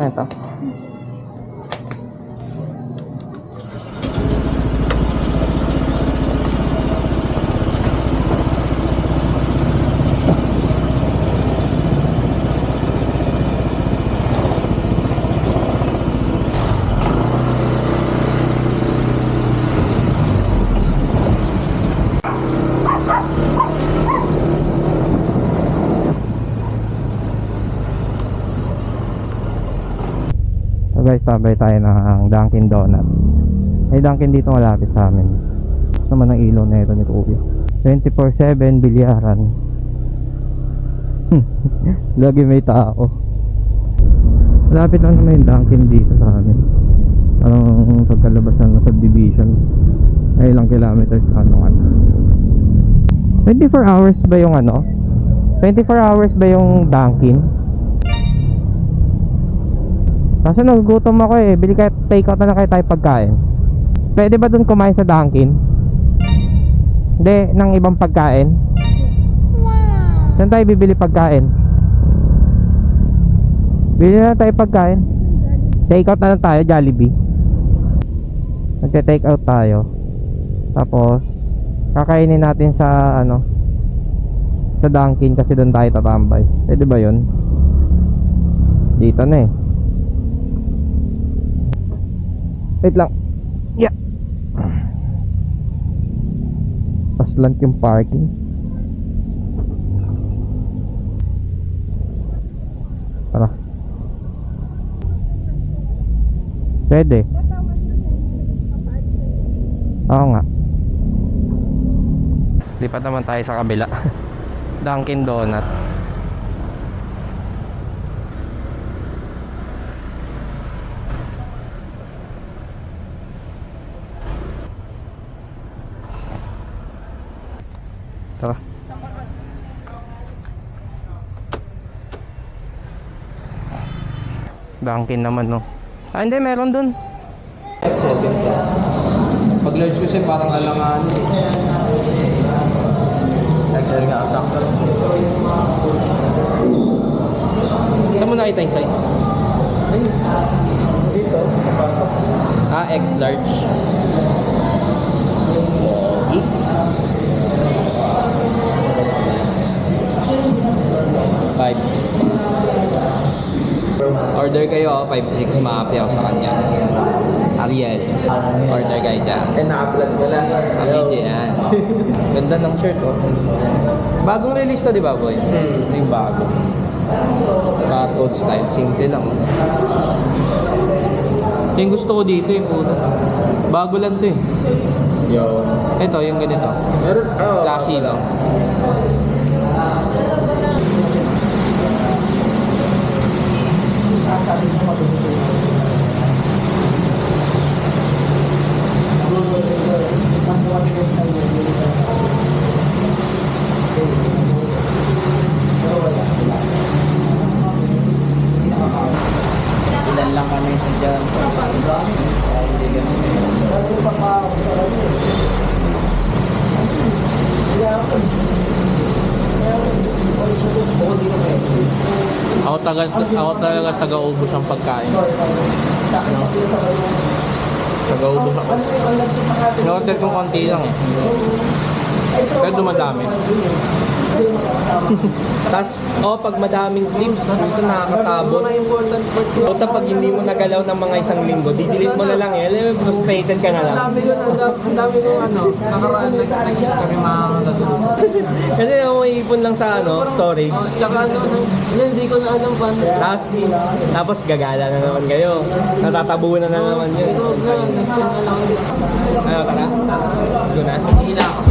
Ito. So guys, tabay tayo ng Dunkin Donut. May Dunkin dito malapit sa amin. Gusto naman ang ilaw na ito ni Kuya. 24/7 bilyaran. Lagi may tao. Malapit lang naman yung Dunkin dito sa amin. Parang pagkalabas ng subdivision. Ay ilang kilometers ano. 24 hours ba yung ano? 24 hours ba yung Dunkin? Kasi nagugutom ako eh. Bili kayo, take out na lang kayo tayo pagkain. Pwede ba dun kumain sa Dunkin? Hindi, ng ibang pagkain. Saan tayo bibili pagkain? Bili na tayo pagkain. Take out na lang tayo, Jollibee. Magte-take out tayo. Tapos kakainin natin sa ano, sa Dunkin kasi doon tayo tatambay. Pwede ba yun? Dito na eh. Wait lang. Yeah. Paslant yung parking. Tara. Pwede. Oo nga. Lipat naman tayo sa kabila. Dunkin Donut. Tara. Dunkin naman no. Ah hindi, meron dun. Excel yun siya. Pag large kasi parang alanganin. Excel nga, sakto. Saan mo nakita yung size? Dito. Ah, X large. Five, six. Order kayo, 5-6 maapi ako sa kanya. Ariel. Order kayo dyan. Eh, naka-vlog ka lang. Amiji yan. Ganda ng shirt oh. Bagong release to, di ba boy? Yung bago. Barcode style, simple lang. Yung gusto ko dito yung puto. Bago lang to eh. Yo. Ito, yung ganito. Meron, oh. Classy lang. Ilan lang kami sa dyan. Hindi ganun. Ako talaga taga-ubos ang pagkain. No? Taga-ubos ako. In-order ko konti lang eh. Pero dumadami. Tapos, pag madaming clips, dito nakakatabot. Buta pag hindi mo nagalaw ng mga isang linggo, didelete mo na lang eh. Alam mo, frustrated ka na lang. Ang dami ko nakaraan nag-ship kami mga katulog. Kasi may ipon lang sa storage. Tsaka hindi ko na alam pa. Tapos gagala na naman kayo. Natatabunan na naman yun. Next time na lang. Ano, tara? Let's go na. Hindi na ako.